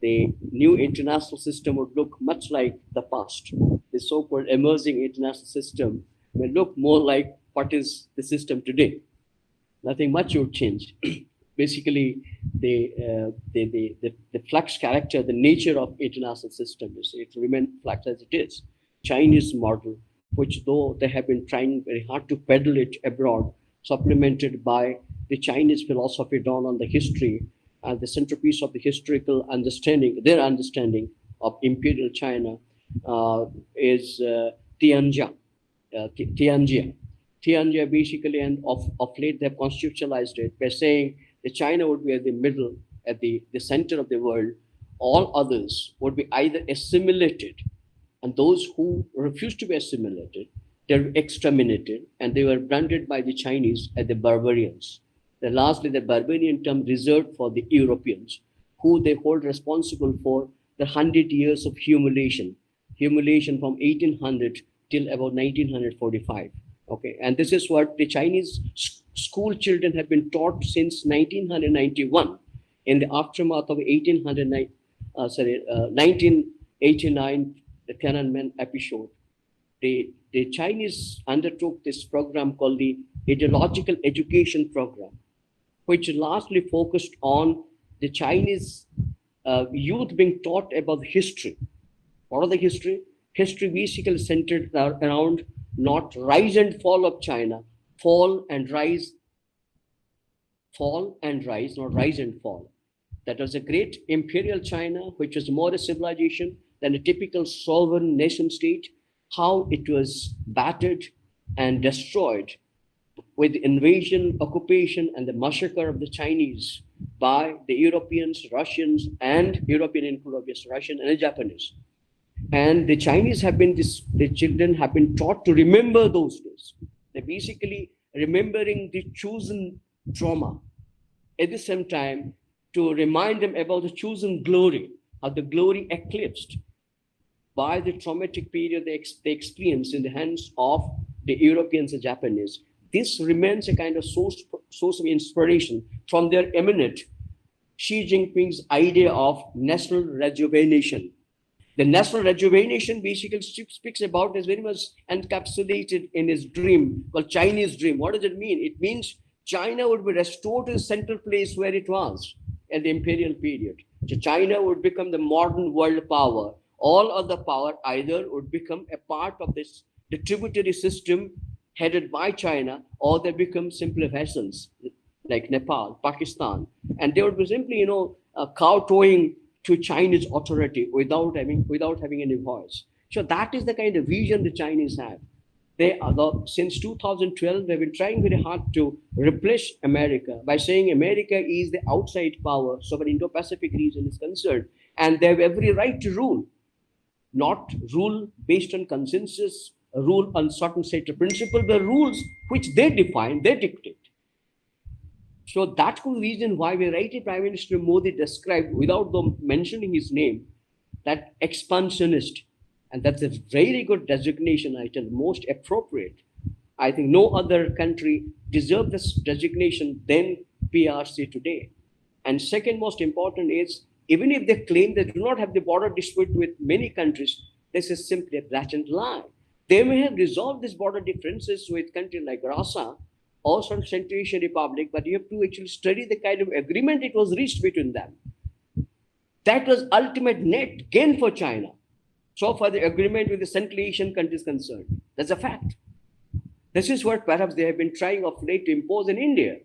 the new international system would look much like the past. The so-called emerging international system will look more like what is the system today. Nothing much would change. Basically, the flux character, the nature of international system is it remains flux as it is. Chinese model, which though they have been trying very hard to peddle it abroad, supplemented by the Chinese philosophy drawn on the history and the centerpiece of the historical understanding, their understanding of imperial China is Tianjia. Tianjia. Tianjia basically, and of late they have constitutionalized it by saying that China would be at the middle, at the center of the world. All others would be either assimilated, and those who refused to be assimilated, they were exterminated, and they were branded by the Chinese as the barbarians. Then lastly, the barbarian term reserved for the Europeans, who they hold responsible for the 100 years of humiliation from 1800 till about 1945. Okay, and this is what the Chinese school children have been taught since 1991 in the aftermath of 1989, the Tiananmen episode. The Chinese undertook this program called the Ideological Education Program, which largely focused on the Chinese youth being taught about history. What are the history? History basically centered around not rise and fall of China, fall and rise, not rise and fall. That was a great imperial China, which was more a civilization than a typical sovereign nation state, how it was battered and destroyed with invasion, occupation, and the massacre of the Chinese by the Europeans, Russians, and European include obviously Russian and the Japanese. And the Chinese have been the children have been taught to remember those days. They're basically remembering the chosen trauma. At the same time, to remind them about the chosen glory, how the glory eclipsed by the traumatic period they experienced in the hands of the Europeans and Japanese. This remains a kind of source of inspiration from their eminent Xi Jinping's idea of national rejuvenation. The national rejuvenation basically speaks about is very much encapsulated in his dream called Chinese dream. What does it mean? It means China would be restored to the central place where it was in the imperial period. So China would become the modern world power. All other power either would become a part of this the tributary system headed by China, or they become simply vassals like Nepal, Pakistan, and they would be simply, kowtowing to Chinese authority without having any voice. So that is the kind of vision the Chinese have. They are since 2012 they've been trying very hard to replace America by saying America is the outside power, so far Indo-Pacific region is concerned, and they have every right to rule, not rule based on consensus, rule on certain set of principles, the rules which they define, they dictate. So that's the reason why we rightly Prime Minister Modi described, without them mentioning his name, that expansionist. And that's a very good designation, I tell, most appropriate. I think no other country deserves this designation than PRC today. And second most important is, even if they claim they do not have the border dispute with many countries, this is simply a blatant lie. They may have resolved these border differences with countries like Russia or some Central Asian Republic, but you have to actually study the kind of agreement it was reached between them. That was ultimate net gain for China. So far, the agreement with the Central Asian countries concerned. That's a fact. This is what perhaps they have been trying of late to impose in India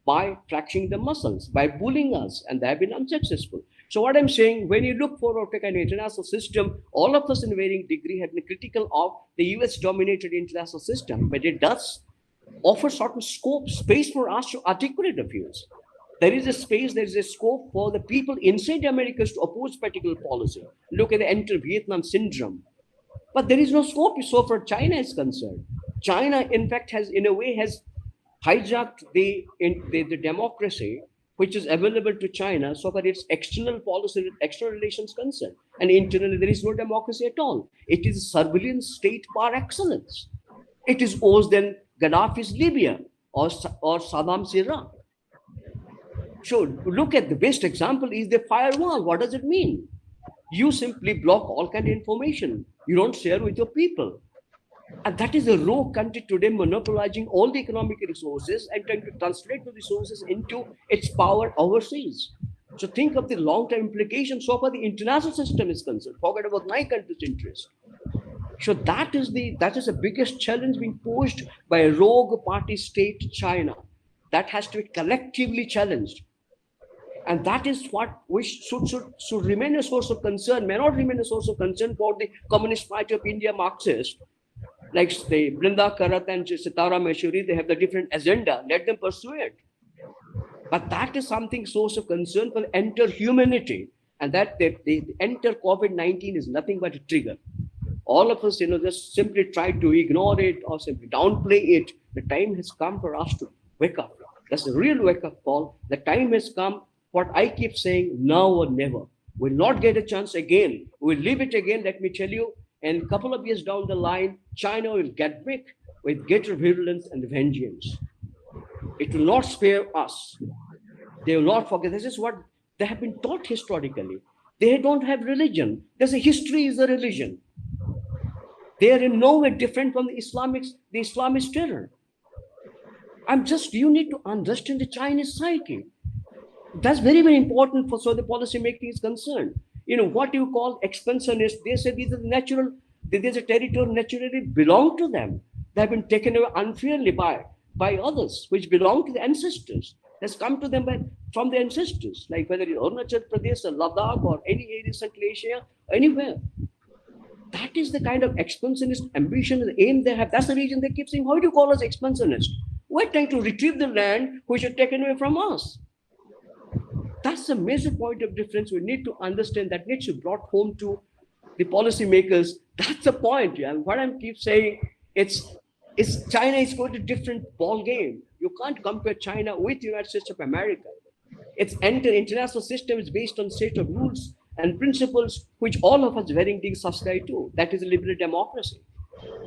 by flexing the muscles, by bullying us, and they have been unsuccessful. So what I'm saying, when you look forward to kind of international system, all of us in varying degree have been critical of the US-dominated international system, but it does offer certain scope, space for us to articulate the views. There is a space, there is a scope for the people inside the Americas to oppose particular policy. Look at the enter-Vietnam syndrome. But there is no scope so far China is concerned. China, in fact, has hijacked the democracy which is available to China so far its external policy, external relations concerned. And internally, there is no democracy at all. It is a surveillance state par excellence. It is worse than Gaddafi's Libya or Saddam's Iraq. So look at the best example is the firewall. What does it mean? You simply block all kind of information. You don't share with your people. And that is a rogue country today monopolizing all the economic resources and trying to translate the resources into its power overseas. So think of the long-term implications so far the international system is concerned. Forget about my country's interest. So that is the biggest challenge being posed by a rogue party state China. That has to be collectively challenged. And that is what should remain a source of concern, may not remain a source of concern for the Communist Party of India Marxists, like say Brinda Karat and Sitara Maheshwari. They have the different agenda. Let them pursue it. But that is something source of concern for the entire humanity. And that the entire COVID-19 is nothing but a trigger. All of us, just simply try to ignore it or simply downplay it. The time has come for us to wake up. That's a real wake-up call. The time has come. What I keep saying, now or never. We'll not get a chance again. We'll leave it again, let me tell you. And a couple of years down the line, China will get back with greater virulence and vengeance. It will not spare us. They will not forget. This is what they have been taught historically. They don't have religion. There's a history is a religion. They are in no way different from the Islamist terror. You need to understand the Chinese psyche. That's very, very important for so the policy making is concerned. What you call expansionists, they say these are natural, there's a territory naturally belong to them. They have been taken away unfairly by others, which belong to the ancestors. That's come to them from the ancestors, like whether it's Arunachal Pradesh or Ladakh or any area, Central Asia, anywhere. That is the kind of expansionist ambition and aim they have. That's the reason they keep saying, how do you call us expansionists? We're trying to retrieve the land which is taken away from us. That's a major point of difference. We need to understand that needs to be brought home to the policymakers. That's the point. Yeah. What I keep saying, it's China is going to different ball game. You can't compare China with the United States of America. Its international system is based on set of rules and principles which all of us very indeed subscribe to. That is a liberal democracy.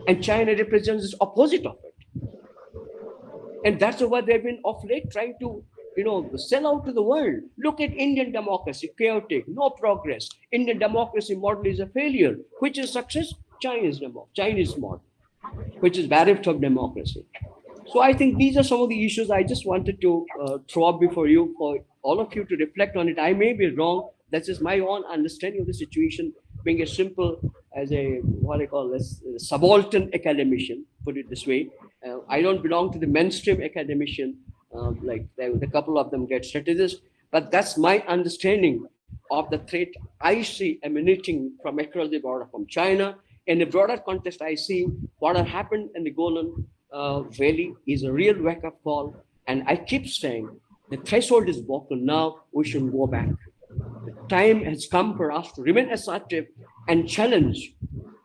And China represents the opposite of it. And that's why they've been of late trying to sell out to the world. Look at Indian democracy, chaotic, no progress. Indian democracy model is a failure. Which is success? Chinese model, which is variant of democracy. So I think these are some of the issues I just wanted to throw up before you, for all of you to reflect on it. I may be wrong. That's just my own understanding of the situation, being as simple as a subaltern academician, put it this way. I don't belong to the mainstream academician, like the couple of them get strategists, but that's my understanding of the threat I see emanating from across the border from China. In the broader context, I see what has happened in the Golan Valley is a real wake-up call. And I keep saying the threshold is broken now, we should go back. The time has come for us to remain assertive and challenge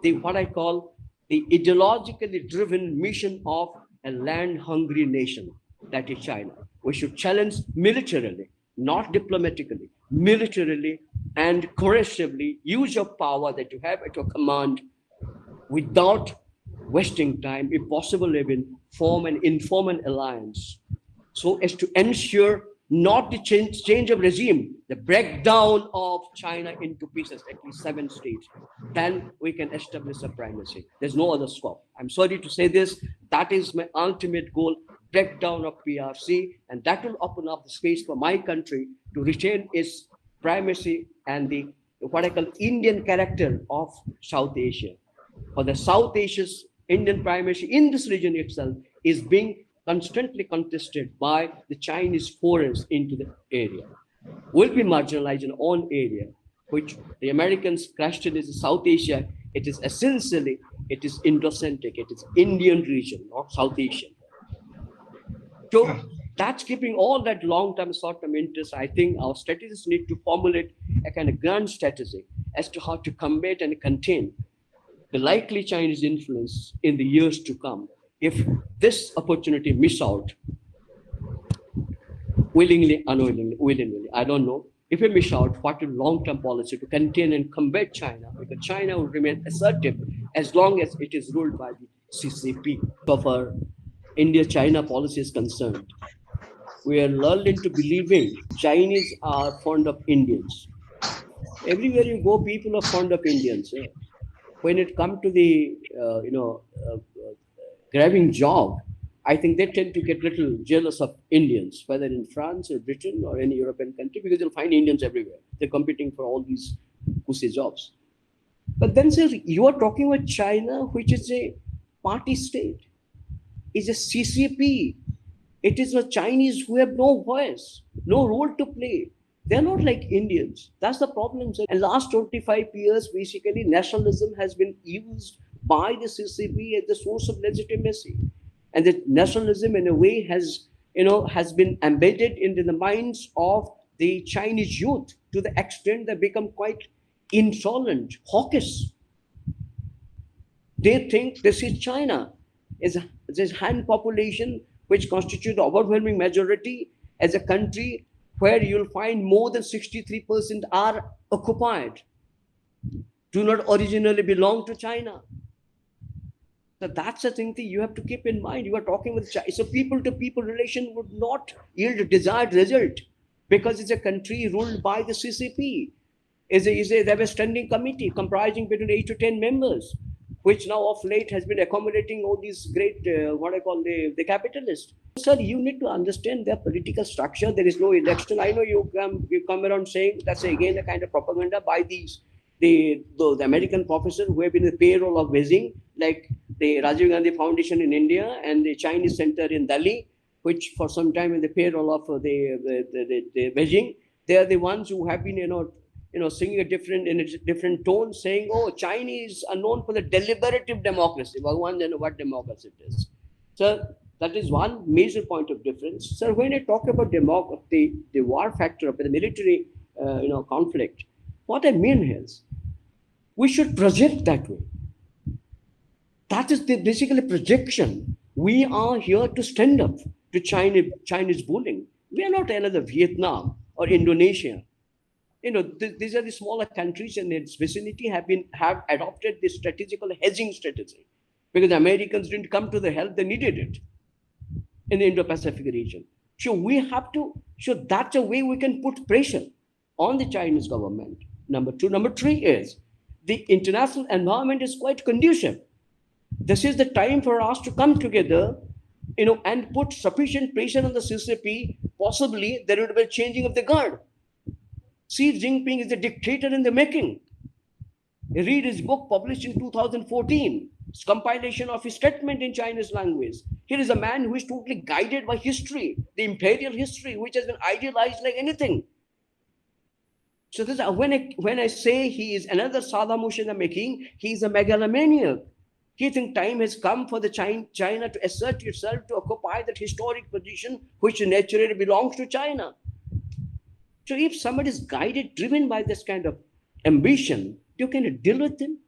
what I call the ideologically driven mission of a land-hungry nation, that is China. We should challenge militarily, not diplomatically, militarily and coercively use your power that you have at your command without wasting time, if possible, even form an informal alliance, so as to ensure not the change of regime, the breakdown of China into pieces, at least 7 states, then we can establish a primacy. There's no other scope. I'm sorry to say this, that is my ultimate goal, breakdown of PRC, and that will open up the space for my country to retain its primacy and the what I call Indian character of South Asia. For the South Asia's Indian primacy in this region itself is being constantly contested by the Chinese foreigners into the area. Will be marginalized in our own area, which the Americans crashed in is South Asia. It is essentially, it is Indo-centric, it is Indian region, not South Asian. So that's keeping all that long-term, short-term interest. I think our strategists need to formulate a kind of grand strategy as to how to combat and contain the likely Chinese influence in the years to come. If this opportunity miss out, willingly, unwillingly, I don't know. If we miss out, what is long-term policy to contain and combat China? Because China will remain assertive as long as it is ruled by the CCP. So far, India-China policy is concerned. we are lulled into believing Chinese are fond of Indians. Everywhere you go, people are fond of Indians. When it comes to the grabbing job, I think they tend to get little jealous of Indians, whether in France or Britain or any European country, because you'll find Indians everywhere. They're competing for all these pussy jobs. But then, sir, you are talking about China, which is a party state, is a CCP. It is the Chinese who have no voice, no role to play. They're not like Indians. That's the problem, sir. And last 25 years, basically, nationalism has been used by the CCP as the source of legitimacy. And that nationalism, in a way, has been embedded into the minds of the Chinese youth to the extent they become quite insolent, hawkish. They think this is China. Is this Han population, which constitutes the overwhelming majority, as a country where you'll find more than 63% are occupied, do not originally belong to China. So that's the thing that you have to keep in mind. You are talking with China. So people-to-people relation would not yield a desired result because it's a country ruled by the CCP. They have a standing committee comprising between 8 to 10 members, which now of late has been accommodating all these great, what I call the capitalists. Sir, you need to understand their political structure. There is no election. I know you come around saying that's again a kind of propaganda by the American professors who have been in the payroll of Beijing, like the Rajiv Gandhi Foundation in India and the Chinese Center in Delhi, which for some time in the payroll of the Beijing. They are the ones who have been, singing in a different tone, saying, "Oh, Chinese are known for the deliberative democracy." Bhagwan, what democracy it is. So that is one major point of difference. Sir, when I talk about the war factor of the military, conflict, what I mean is, we should project that way. That is basically projection. We are here to stand up to Chinese bullying. We are not another Vietnam or Indonesia. These are the smaller countries in its vicinity have adopted this strategical hedging strategy because the Americans didn't come to the help they needed it in the Indo-Pacific region. So that's a way we can put pressure on the Chinese government. Number two. Number three is the international environment is quite conducive. This is the time for us to come together, and put sufficient pressure on the CCP. Possibly there would be a changing of the guard. Xi Jinping is a dictator in the making. Read his book published in 2014. It's compilation of his statement in Chinese language. Here is a man who is totally guided by history, the imperial history, which has been idealized like anything. So this, when I say he is another Saddam Hussein in the making, he is a megalomaniac. He thinks time has come for the China to assert itself, to occupy that historic position which naturally belongs to China. So if somebody is guided, driven by this kind of ambition, you can deal with him.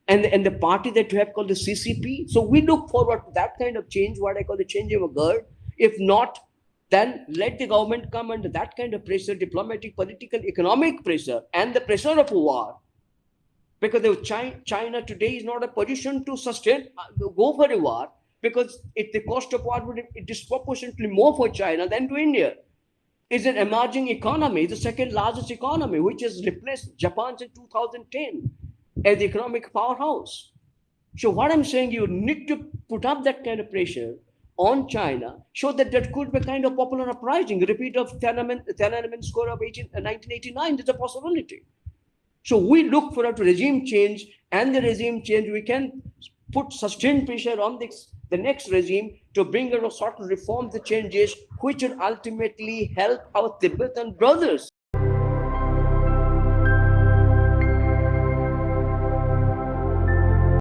And the party that you have called the CCP. So we look forward to that kind of change, what I call the change of a guard. If not, then let the government come under that kind of pressure, diplomatic, political, economic pressure, and the pressure of war. Because China today is not a position to go for a war, because the cost of war would be disproportionately more for China than to India. It's an emerging economy, the second largest economy, which has replaced Japan in 2010 as the economic powerhouse. So what I'm saying, you need to put up that kind of pressure on China, so that could be a kind of popular uprising, repeat of Tiananmen Square of 1989. There's a possibility. So we look for a regime change, and the regime change, we can put sustained pressure on the next regime to bring a sort of reforms, the changes which will ultimately help our Tibetan brothers.